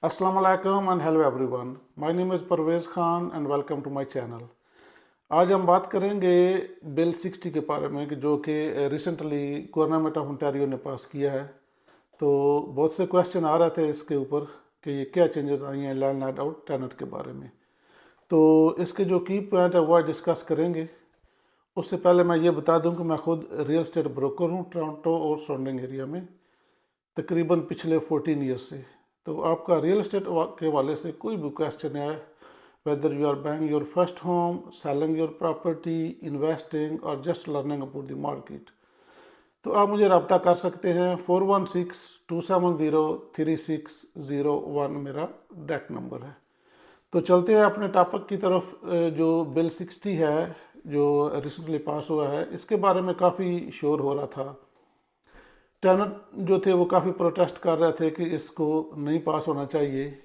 Assalamu alaikum and hello everyone. My name is Parvez Khan and welcome to my channel. आज हम बात करेंगे bill 60 के बारे में कि जो कि रिसेंटली गवर्नमेंट ऑफ ओंटारियो ने पास किया है। तो बहुत से क्वेश्चन आ रहे थे इसके ऊपर कि ये क्या चेंजेस आई हैं लैंडलॉर्ड और टेनेंट के बारे में। तो इसके जो की पॉइंट है वो डिस्कस करेंगे। उससे पहले मैं ये बता दूं कि मैं खुद रियल एस्टेट ब्रोकर हूँ टोरंटो और सराउंडिंग एरिया में तकरीबन पिछले 14 ईयर्स से। तो आपका रियल एस्टेट के हवाले से कोई भी क्वेश्चन है, whether you are buying your first home, selling your property, investing or just learning about the market, तो आप मुझे रब्ता कर सकते हैं। 4162703601 मेरा डायरेक्ट नंबर है। तो चलते हैं अपने टॉपिक की तरफ। जो बिल 60 है जो रिसेंटली पास हुआ है, इसके बारे में काफ़ी शोर हो रहा था। टेनेंट जो थे वो काफ़ी प्रोटेस्ट कर रहे थे कि इसको नहीं पास होना चाहिए।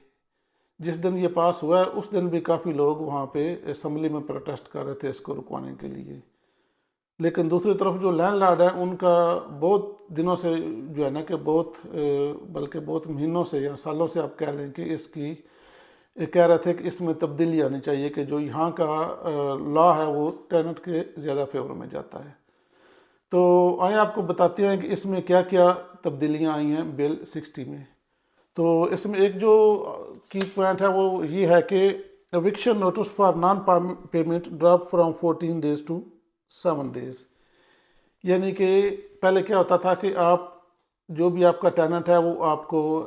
जिस दिन ये पास हुआ है उस दिन भी काफ़ी लोग वहाँ पे असम्बली में प्रोटेस्ट कर रहे थे इसको रुकवाने के लिए। लेकिन दूसरी तरफ जो लैंडलॉर्ड है उनका बहुत दिनों से जो है ना कि बल्कि बहुत महीनों से या सालों से आप कह लें कि इसकी ये कह रहे थे कि इसमें तब्दीली आनी चाहिए कि जो यहाँ का लॉ है वो टेनेंट के ज़्यादा फेवर में जाता है। तो आइए आपको बताते हैं कि इसमें क्या क्या तब्दीलियाँ आई हैं बिल 60 में। तो इसमें एक जो की पॉइंट है वो ये है कि eviction notice for non payment drop from 14 days to 7 days. यानी कि पहले क्या होता था कि आप जो भी आपका टेनेंट है वो आपको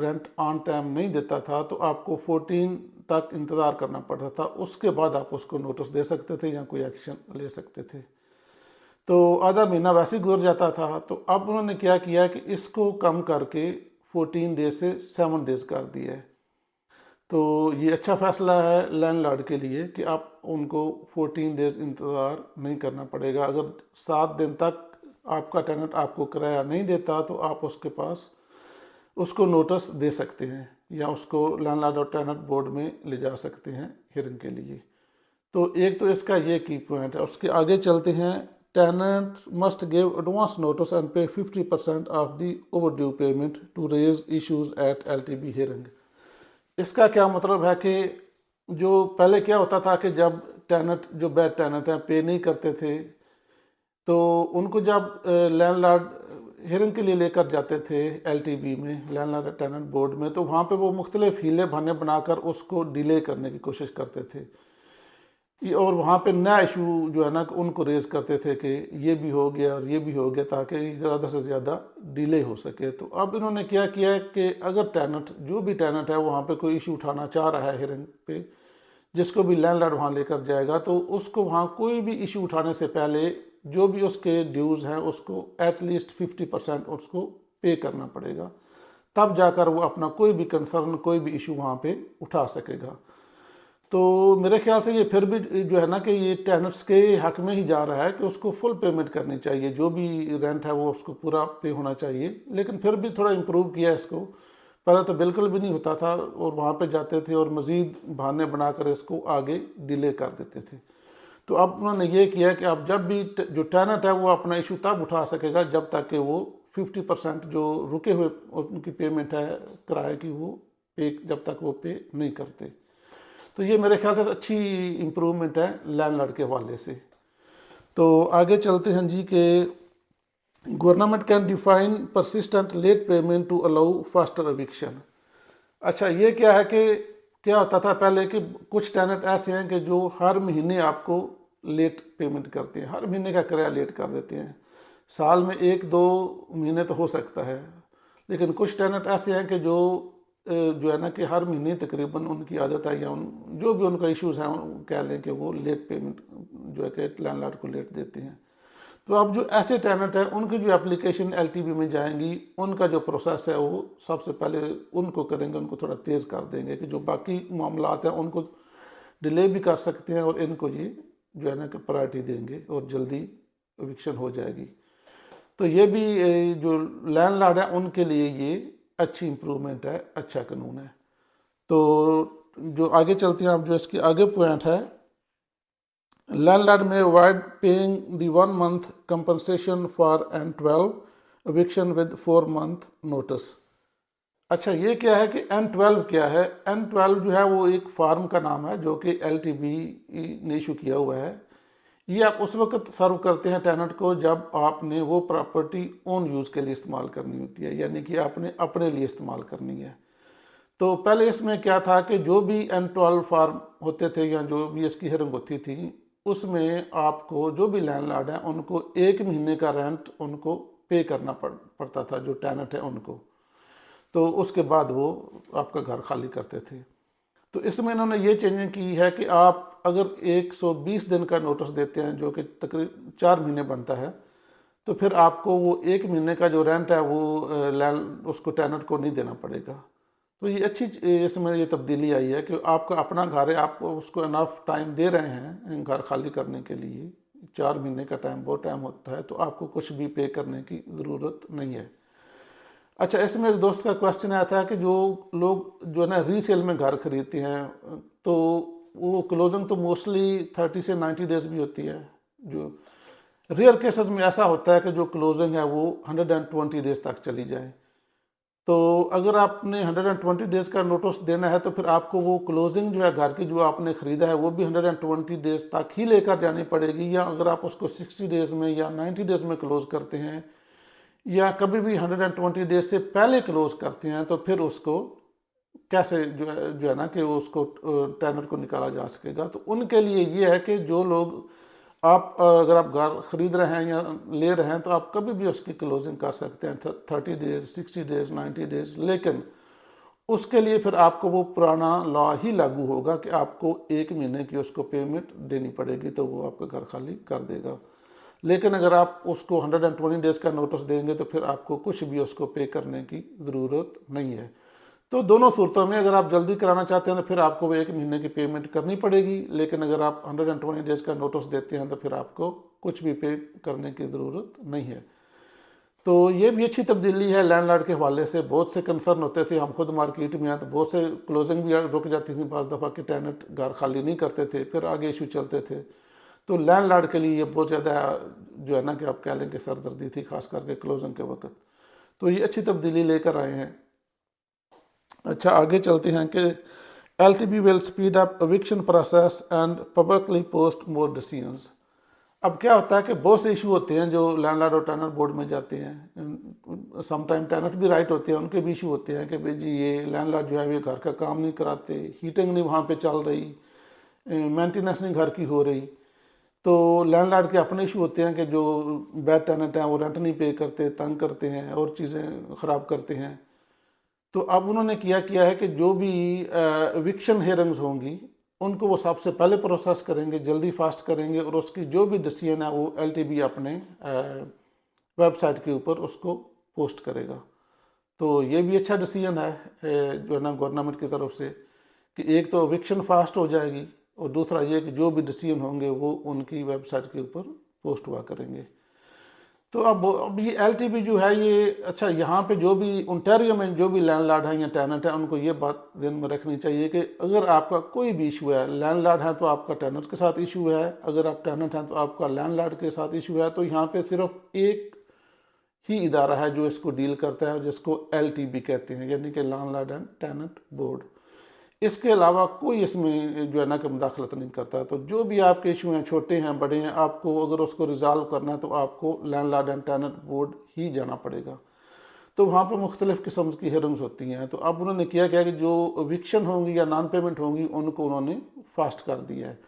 रेंट ऑन टाइम नहीं देता था, तो आपको 14 तक इंतज़ार करना पड़ता था। उसके बाद आप उसको नोटिस दे सकते थे या कोई एक्शन ले सकते थे। तो आधा महीना वैसे ही गुजर जाता था। तो अब उन्होंने क्या किया कि इसको कम करके 14 डेज से 7 डेज कर दिया है। तो ये अच्छा फैसला है लैंडलॉर्ड के लिए कि आप उनको 14 डेज इंतज़ार नहीं करना पड़ेगा। अगर 7 दिन तक आपका टेनेंट आपको किराया नहीं देता तो आप उसके पास उसको नोटिस दे सकते हैं या उसको लैंडलॉर्ड और टेनेंट बोर्ड में ले जा सकते हैं हियरिंग के लिए। तो एक तो इसका ये की पॉइंट है। उसके आगे चलते हैं। Tenant must give advance notice and pay 50% of the overdue payment to raise issues at LTB hearing. इसका क्या मतलब है कि जो पहले क्या होता था कि जब टेनेंट जो बैड टेनेंट हैं पे नहीं करते थे, तो उनको जब लैंडलॉर्ड हियरिंग के लिए लेकर जाते थे एलटीबी में, लैंडलॉर्ड टेनेंट बोर्ड में, तो वहाँ पे वो मुख्तलिफ हीले बहाने बनाकर उसको डिले करने की कोशिश करते थे। और वहाँ पे नया इशू जो है ना उनको रेज करते थे कि ये भी हो गया और ये भी हो गया, ताकि ज़्यादा से ज़्यादा डिले हो सके। तो अब इन्होंने क्या किया है कि अगर टेनेंट जो भी टेनेंट है वहाँ पे कोई इशू उठाना चाह रहा है हियरिंग पे, जिसको भी लैंडलॉर्ड वहाँ लेकर जाएगा, तो उसको वहाँ कोई भी इशू उठाने से पहले जो भी उसके ड्यूज़ हैं उसको एटलीस्ट 50% उसको पे करना पड़ेगा। तब जाकर वो अपना कोई भी कंसर्न कोई भी इशू वहाँ पे उठा सकेगा। तो मेरे ख्याल से ये फिर भी जो है ना कि ये टेनेंट्स के हक में ही जा रहा है कि उसको फुल पेमेंट करनी चाहिए। जो भी रेंट है वो उसको पूरा पे होना चाहिए। लेकिन फिर भी थोड़ा इम्प्रूव किया इसको। पहले तो बिल्कुल भी नहीं होता था और वहाँ पे जाते थे और मज़ीद बहाने बनाकर इसको आगे डिले कर देते थे। तो अब उन्होंने ये किया कि अब जब भी जो टेनेंट है वो अपना इशू तब उठा सकेगा जब तक कि वो 50% जो रुके हुए उनकी पेमेंट है किराए की, वो पे जब तक वो पे नहीं करते। तो ये मेरे ख्याल से अच्छी इम्प्रूवमेंट है लैंडलॉर्ड के हवाले से। तो आगे चलते हैं जी कि government can define persistent late payment to allow faster eviction. अच्छा, ये क्या है कि क्या होता था पहले कि कुछ टेनेंट ऐसे हैं कि जो हर महीने आपको लेट पेमेंट करते हैं, हर महीने का किराया लेट कर देते हैं। साल में 1-2 महीने तो हो सकता है, लेकिन कुछ टेनेंट ऐसे हैं कि जो है ना कि हर महीने तकरीबन उनकी आदत है या जो भी उनका इश्यूज़ हैं कह लें कि वो लेट पेमेंट जो है कि लैंडलॉर्ड को लेट देते हैं। तो अब जो ऐसे टेनेंट हैं उनकी जो एप्लीकेशन एलटीबी में जाएंगी, उनका जो प्रोसेस है वो सबसे पहले उनको करेंगे, उनको थोड़ा तेज़ कर देंगे कि जो बाकी मामलात हैं उनको डिले भी कर सकते हैं, और इनको ये जो है ना कि प्रायोरिटी देंगे और जल्दी एविक्शन हो जाएगी। तो ये भी जो लैंडलॉर्ड है उनके लिए ये अच्छी इम्प्रूवमेंट है, अच्छा कानून है। तो जो आगे चलते हैं, अब जो इसके आगे पॉइंट है, landlord may avoid paying the 1 month compensation for and 12 eviction with 4 month notice। अच्छा, ये क्या है कि N12 क्या है? N12 जो है वो एक फार्म का नाम है जो कि LTB ने इशू किया हुआ है। ये आप उस वक्त सर्व करते हैं टेनेंट को जब आपने वो प्रॉपर्टी ओन यूज़ के लिए इस्तेमाल करनी होती है, यानी कि आपने अपने लिए इस्तेमाल करनी है। तो पहले इसमें क्या था कि जो भी N12 फार्म होते थे या जो भी इसकी हियरिंग होती थी, उसमें आपको जो भी लैंडलॉर्ड है उनको 1 महीने का रेंट उनको पे करना पड़ता था, जो टेनेंट है उनको। तो उसके बाद वो आपका घर खाली करते थे। तो इसमें इन्होंने ये चेंजिंग की है कि आप अगर 120 दिन का नोटिस देते हैं, जो कि तकरीबन 4 महीने बनता है, तो फिर आपको वो 1 महीने का जो रेंट है वो लैंड उसको टेनेंट को नहीं देना पड़ेगा। तो ये अच्छी इसमें ये तब्दीली आई है कि आपका अपना घर है, आपको उसको इनफ टाइम दे रहे हैं घर खाली करने के लिए। 4 महीने का टाइम बहुत टाइम होता है, तो आपको कुछ भी पे करने की ज़रूरत नहीं है। अच्छा, इसमें एक दोस्त का क्वेश्चन आया था कि जो लोग जो है ना रीसेल में घर खरीदते हैं, तो वो क्लोजिंग तो मोस्टली 30 से 90 डेज भी होती है। जो रेयर केसेस में ऐसा होता है कि जो क्लोजिंग है वो 120 डेज तक चली जाए। तो अगर आपने 120 डेज का नोटिस देना है तो फिर आपको वो क्लोजिंग जो है घर की जो आपने ख़रीदा है वो भी 120 डेज तक ही लेकर जानी पड़ेगी, या अगर आप उसको 60 डेज में या 90 डेज में क्लोज करते हैं या कभी भी 120 डेज से पहले क्लोज करते हैं, तो फिर उसको कैसे जो है ना कि उसको टेनर को निकाला जा सकेगा। तो उनके लिए ये है कि जो लोग आप अगर आप घर खरीद रहे हैं या ले रहे हैं तो आप कभी भी उसकी क्लोजिंग कर सकते हैं, 30 डेज, 60 डेज, 90 डेज। लेकिन उसके लिए फिर आपको वो पुराना लॉ ही लागू होगा कि आपको 1 महीने की उसको पेमेंट देनी पड़ेगी, तो वो आपका घर खाली कर देगा। लेकिन अगर आप उसको 120 डेज का नोटिस देंगे तो फिर आपको कुछ भी उसको पे करने की ज़रूरत नहीं है। तो दोनों सूरतों में अगर आप जल्दी कराना चाहते हैं तो फिर आपको वो 1 महीने की पेमेंट करनी पड़ेगी, लेकिन अगर आप 120 डेज का नोटिस देते हैं तो फिर आपको कुछ भी पे करने की ज़रूरत नहीं है। तो ये भी अच्छी तब्दीली है लैंडलॉर्ड के हवाले से। बहुत से कंसर्न होते थे, हम खुद मार्केट में आए तो बहुत से क्लोजिंग भी रुक जाती थी बाज़ दफ़ा कि टेनेंट घर खाली नहीं करते थे, फिर आगे इशू चलते थे। तो लैंडलॉर्ड के लिए ये बहुत ज़्यादा जो है ना कि आप कह लें कि सरदर्दी थी, खास करके क्लोजिंग के वक्त। तो ये अच्छी तब्दीली लेकर आए हैं। अच्छा, आगे चलते हैं कि LTB will speed up eviction process and publicly post more decisions. अब क्या होता है कि बहुत से इशू होते हैं जो लैंडलॉर्ड और टेनेंट बोर्ड में जाते हैं। समटाइम टेनेंट भी राइट होते हैं, उनके भी इशू होते हैं कि भाई जी ये लैंडलॉर्ड जो है ये घर का काम नहीं कराते, हीटिंग नहीं वहाँ पे चल रही, मेंटेनेंस नहीं घर की हो रही। तो लैंडलॉर्ड के अपने इशू होते हैं कि जो बैड टेनेंट हैं वो रेंट नहीं पे करते, तंग करते हैं और चीज़ें ख़राब करते हैं। तो अब उन्होंने किया है कि जो भी एविक्शन हेयरिंग्स होंगी उनको वो सबसे पहले प्रोसेस करेंगे, जल्दी फास्ट करेंगे, और उसकी जो भी डिसीजन है वो LTB अपने वेबसाइट के ऊपर उसको पोस्ट करेगा। तो ये भी अच्छा डिसीजन है जो है ना गवर्नमेंट की तरफ से, कि एक तो एविक्शन फास्ट हो जाएगी और दूसरा ये कि जो भी डिसीजन होंगे वो उनकी वेबसाइट के ऊपर पोस्ट हुआ करेंगे। तो अब ये LTB जो है ये, अच्छा यहाँ पे जो भी ओंटारियो में जो भी लैंडलॉर्ड है या टेनेंट है उनको ये बात ध्यान में रखनी चाहिए कि अगर आपका कोई भी इशू है, लैंडलॉर्ड है तो आपका टेनेंट के साथ इशू है, अगर आप टेनेंट हैं तो आपका लैंडलॉर्ड के साथ इशू है, तो यहाँ पे सिर्फ एक ही इदारा है जो इसको डील करता है, जिसको LTB कहते हैं, यानी कि लैंडलॉर्ड एंड टेनेंट बोर्ड। इसके अलावा कोई इसमें जो है ना कि मुदाखलत नहीं करता। तो जो भी आपके इशू हैं, छोटे हैं बड़े हैं, आपको अगर उसको रिजॉल्व करना है तो आपको लैंडलॉर्ड एंड टेनेंट बोर्ड ही जाना पड़ेगा। तो वहाँ पर मुख्तलिफ़ किस्म की हियरिंग्स होती हैं। तो अब उन्होंने किया क्या कि जो एविक्शन होंगी या नॉन पेमेंट होंगी उनको उन्होंने फास्ट कर दिया है।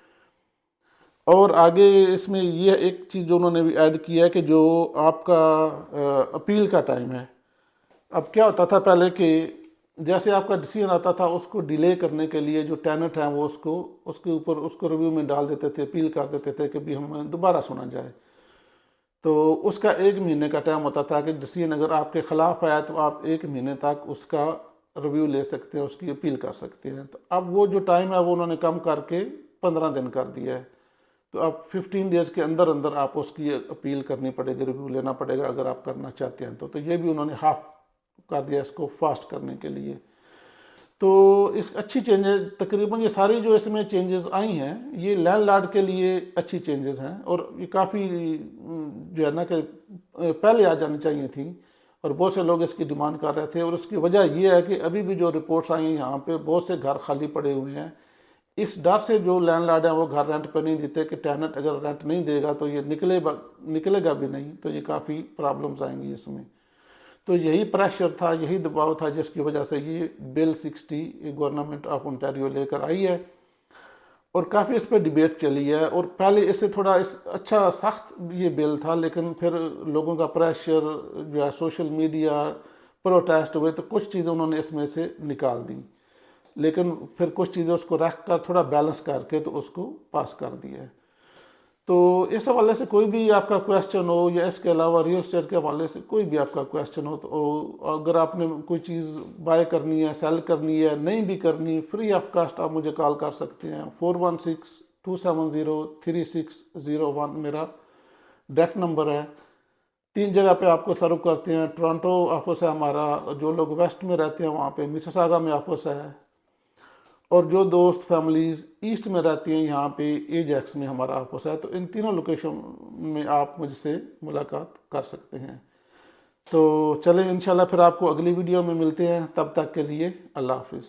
और आगे इसमें ये एक चीज़ जो उन्होंने भी ऐड किया है कि जो आपका अपील का टाइम है। अब क्या होता था पहले कि जैसे आपका डिसीजन आता था उसको डिले करने के लिए जो टेनेंट हैं वो उसको उसके ऊपर उसको रिव्यू में डाल देते थे, अपील कर देते थे कि भी हम दोबारा सुना जाए। तो उसका 1 महीने का टाइम होता था कि डिसीजन अगर आपके ख़िलाफ़ आया तो आप 1 महीने तक उसका रिव्यू ले सकते हैं, उसकी अपील कर सकते हैं। तो अब वो जो टाइम है वो उन्होंने कम करके 15 दिन कर दिया है। तो अब 15 डेज़ के अंदर अंदर आप उसकी अपील करनी पड़ेगी, रिव्यू लेना पड़ेगा अगर आप करना चाहते हैं। तो ये भी उन्होंने हाफ कर दिया इसको फास्ट करने के लिए। तो इस अच्छी चेंजेस तकरीबन ये सारी जो इसमें चेंजेस आई हैं ये लैंडलॉर्ड के लिए अच्छी चेंजेस हैं, और ये काफ़ी जो है ना कि पहले आ जानी चाहिए थी। और बहुत से लोग इसकी डिमांड कर रहे थे। और उसकी वजह ये है कि अभी भी जो रिपोर्ट्स आई हैं यहाँ पे बहुत से घर खाली पड़े हुए हैं। इस डर से जो लैंडलॉर्ड है वो घर रेंट पर नहीं देते कि टेनेंट अगर रेंट नहीं देगा तो ये निकलेगा भी नहीं, तो ये काफ़ी प्रॉब्लम्स आएंगी इसमें। तो यही प्रेशर था, यही दबाव था जिसकी वजह से ये बिल 60 गवर्नमेंट ऑफ ओंटारियो लेकर आई है। और काफ़ी इस पर डिबेट चली है। और पहले इससे थोड़ा अच्छा सख्त ये बिल था, लेकिन फिर लोगों का प्रेशर जो है, सोशल मीडिया, प्रोटेस्ट हुए, तो कुछ चीज़ें उन्होंने इसमें से निकाल दी। लेकिन फिर कुछ चीज़ें उसको रख कर थोड़ा बैलेंस करके तो उसको पास कर दिया है। तो इस हवाले से कोई भी आपका क्वेश्चन हो, या इसके अलावा रियल एस्टेट के हवाले से कोई भी आपका क्वेश्चन हो, तो अगर आपने कोई चीज़ बाय करनी है, सेल करनी है, नहीं भी करनी, फ्री ऑफ कास्ट आप मुझे कॉल कर सकते हैं। 4162703601 मेरा डायरेक्ट नंबर है। 3 जगह पे आपको सर्व करते हैं। टोरंटो ऑफिस है हमारा, जो लोग वेस्ट में रहते हैं वहाँ पे मिसिसागा में ऑफिस है, और जो दोस्त फैमिलीज़ ईस्ट में रहती हैं यहाँ पे एजेक्स में हमारा ऑफिस है। तो इन तीनों लोकेशन में आप मुझसे मुलाकात कर सकते हैं। तो चलें, इंशाल्लाह फिर आपको अगली वीडियो में मिलते हैं। तब तक के लिए अल्लाह हाफिज़।